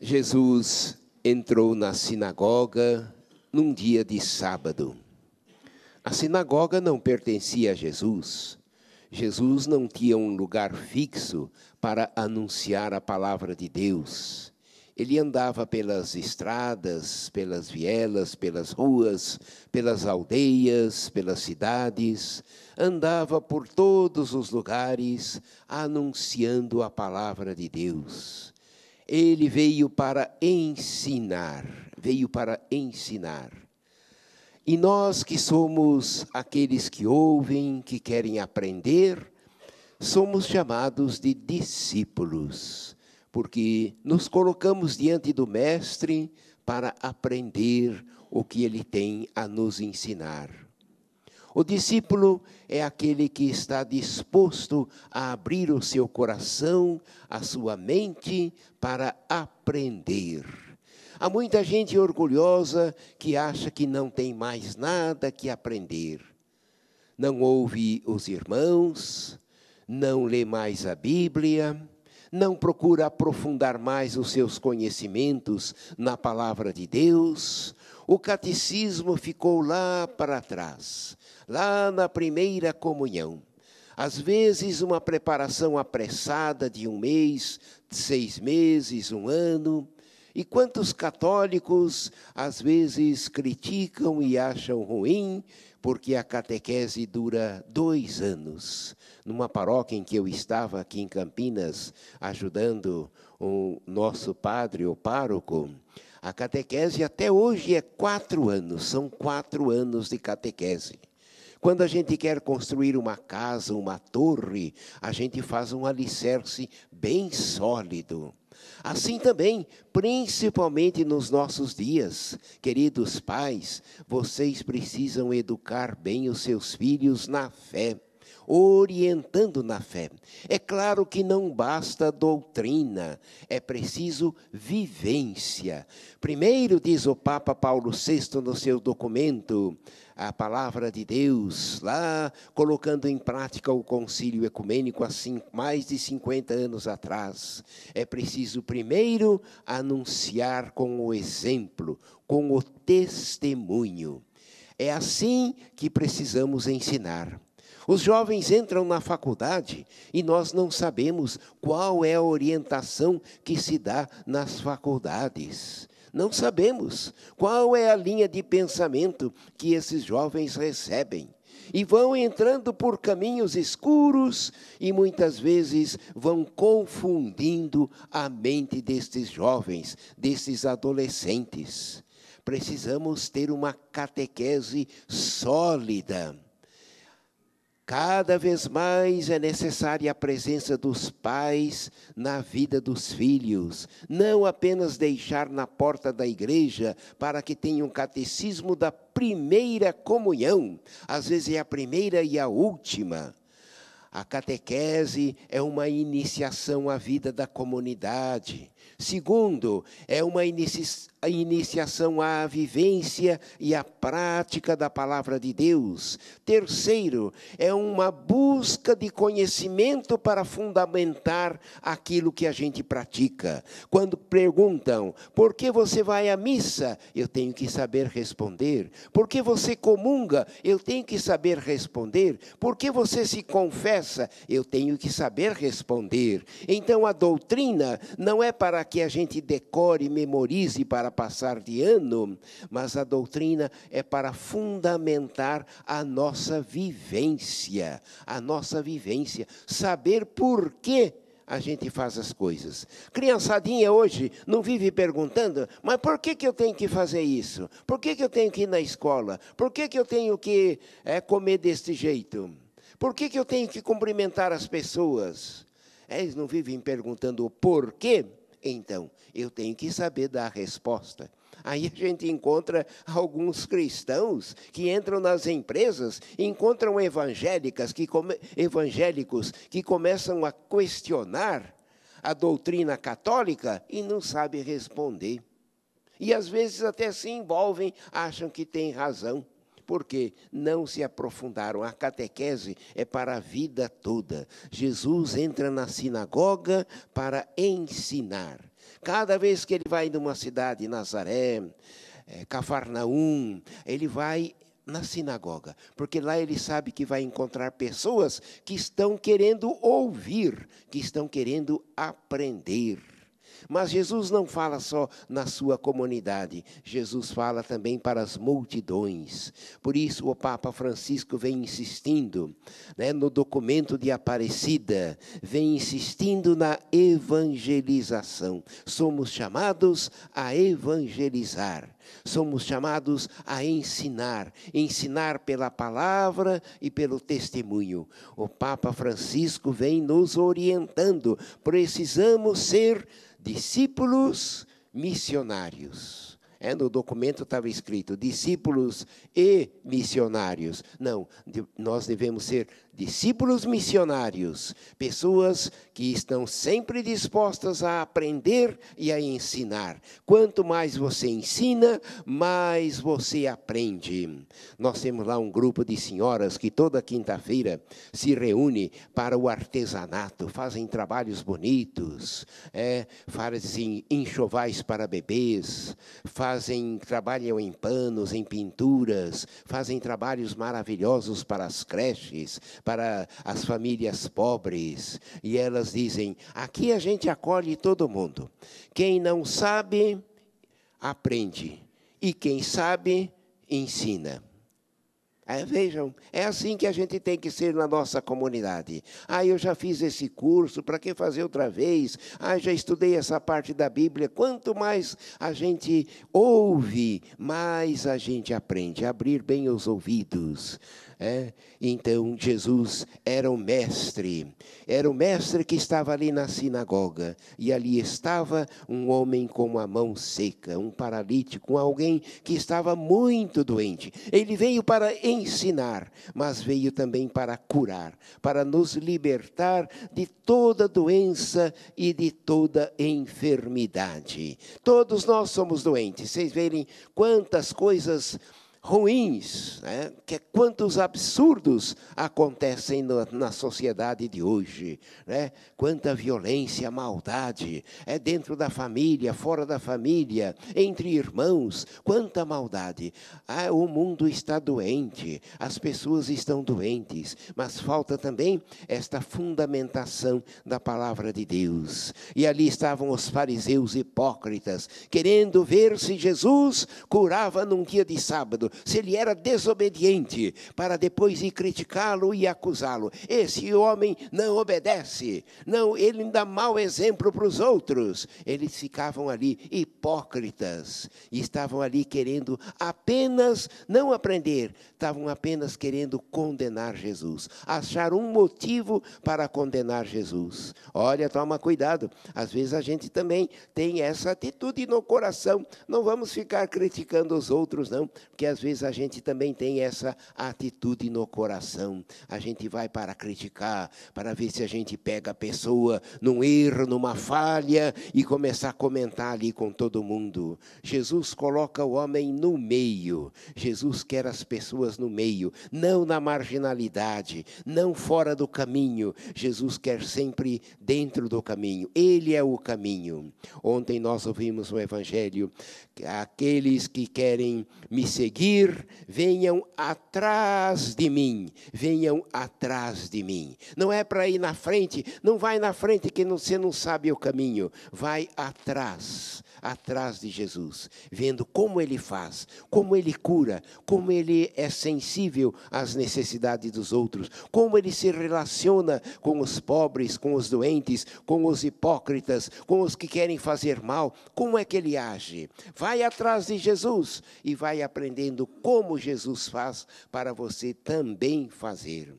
Jesus entrou na sinagoga num dia de sábado. A sinagoga não pertencia a Jesus. Jesus não tinha um lugar fixo para anunciar a palavra de Deus. Ele andava pelas estradas, pelas vielas, pelas ruas, pelas aldeias, pelas cidades. Andava por todos os lugares anunciando a palavra de Deus. Ele veio para ensinar, E nós que somos aqueles que ouvem, que querem aprender, somos chamados de discípulos, porque nos colocamos diante do Mestre para aprender o que Ele tem a nos ensinar. O discípulo é aquele que está disposto a abrir o seu coração, a sua mente, para aprender. Há muita gente orgulhosa que acha que não tem mais nada que aprender. Não ouve os irmãos, não lê mais a Bíblia, não procura aprofundar mais os seus conhecimentos na palavra de Deus. O catecismo ficou lá para trás, lá na primeira comunhão. Às vezes, uma preparação apressada de 1 mês, 6 meses, 1 ano. E quantos católicos, às vezes, criticam e acham ruim, porque a catequese dura 2 anos. Numa paróquia em que eu estava, aqui em Campinas, ajudando o nosso padre, o pároco, a catequese até hoje é 4 anos, são 4 anos de catequese. Quando a gente quer construir uma casa, uma torre, a gente faz um alicerce bem sólido. Assim também, principalmente nos nossos dias, queridos pais, vocês precisam educar bem os seus filhos na fé, orientando na fé. É claro que não basta doutrina, é preciso vivência. Primeiro, diz o Papa Paulo VI no seu documento, a palavra de Deus, lá colocando em prática o concílio ecumênico há mais de 50 anos atrás. É preciso primeiro anunciar com o exemplo, com o testemunho. É assim que precisamos ensinar. Os jovens entram na faculdade e nós não sabemos qual é a orientação que se dá nas faculdades. Não sabemos qual é a linha de pensamento que esses jovens recebem. E vão entrando por caminhos escuros e muitas vezes vão confundindo a mente destes jovens, destes adolescentes. Precisamos ter uma catequese sólida. Cada vez mais é necessária a presença dos pais na vida dos filhos. Não apenas deixar na porta da igreja para que tenha um catecismo da primeira comunhão. Às vezes é a primeira e a última. A catequese é uma iniciação à vida da comunidade. Segundo, é uma iniciação à vivência e à prática da palavra de Deus. Terceiro, é uma busca de conhecimento para fundamentar aquilo que a gente pratica. Quando perguntam, por que você vai à missa? Eu tenho que saber responder. Por que você comunga? Eu tenho que saber responder. Por que você se confessa? Eu tenho que saber responder. Então, a doutrina não é para que a gente decore e memorize para passar de ano, mas a doutrina é para fundamentar a nossa vivência, saber por que a gente faz as coisas. Criançadinha hoje não vive perguntando, mas por que eu tenho que fazer isso? Por que eu tenho que ir na escola? Por que eu tenho que comer deste jeito? Por que eu tenho que cumprimentar as pessoas? Eles não vivem perguntando o porquê. Então, eu tenho que saber dar a resposta. Aí a gente encontra alguns cristãos que entram nas empresas, encontram evangélicos que começam a questionar a doutrina católica e não sabem responder. E às vezes até se envolvem, acham que têm razão. Porque não se aprofundaram. A catequese é para a vida toda. Jesus entra na sinagoga para ensinar. Cada vez que ele vai numa cidade, Nazaré, Cafarnaum, ele vai na sinagoga, porque lá ele sabe que vai encontrar pessoas que estão querendo ouvir, que estão querendo aprender. Mas Jesus não fala só na sua comunidade, Jesus fala também para as multidões. Por isso o Papa Francisco vem insistindo, no documento de Aparecida, vem insistindo na evangelização. Somos chamados a evangelizar. Somos chamados a ensinar, ensinar pela palavra e pelo testemunho. O Papa Francisco vem nos orientando, precisamos ser discípulos missionários. No documento estava escrito discípulos e missionários. Não, nós devemos ser discípulos missionários, pessoas que estão sempre dispostas a aprender e a ensinar. Quanto mais você ensina, mais você aprende. Nós temos lá um grupo de senhoras que toda quinta-feira se reúne para o artesanato, fazem trabalhos bonitos, fazem enxovais para bebês, trabalham em panos, em pinturas, fazem trabalhos maravilhosos para as creches, para as famílias pobres, e elas dizem, aqui a gente acolhe todo mundo. Quem não sabe, aprende, e quem sabe, ensina. Vejam, é assim que a gente tem que ser na nossa comunidade. Eu já fiz esse curso, para que fazer outra vez? Já estudei essa parte da Bíblia. Quanto mais a gente ouve, mais a gente aprende. Abrir bem os ouvidos. Então, Jesus era o mestre que estava ali na sinagoga, e ali estava um homem com uma mão seca, um paralítico, alguém que estava muito doente. Ele veio para ensinar, mas veio também para curar, para nos libertar de toda doença e de toda enfermidade. Todos nós somos doentes. Vocês verem quantas coisas ruins, quantos absurdos acontecem na sociedade de hoje, quanta violência, maldade, dentro da família, fora da família, entre irmãos, quanta maldade. O mundo está doente, as pessoas estão doentes, mas falta também esta fundamentação da palavra de Deus. E ali estavam os fariseus hipócritas, querendo ver se Jesus curava num dia de sábado, se ele era desobediente, para depois ir criticá-lo e acusá-lo. Esse homem não obedece, não, ele dá mau exemplo para os outros. Eles ficavam ali hipócritas, e estavam ali querendo apenas, não aprender, estavam apenas querendo condenar Jesus, achar um motivo para condenar Jesus. Olha, toma cuidado, às vezes a gente também tem essa atitude no coração, não vamos ficar criticando os outros não, porque às vezes a gente também tem essa atitude no coração. A gente vai para criticar, para ver se a gente pega a pessoa num erro, numa falha, e começar a comentar ali com todo mundo. Jesus coloca o homem no meio. Jesus quer as pessoas no meio, não na marginalidade, não fora do caminho. Jesus quer sempre dentro do caminho. Ele é o caminho. Ontem nós ouvimos no Evangelho, aqueles que querem me seguir, venham atrás de mim, venham atrás de mim. Não é para ir na frente, não vai na frente que você não sabe o caminho, vai atrás de Jesus, vendo como ele faz, como ele cura, como ele é sensível às necessidades dos outros, como ele se relaciona com os pobres, com os doentes, com os hipócritas, com os que querem fazer mal, como é que ele age? Vai atrás de Jesus e vai aprendendo como Jesus faz para você também fazer.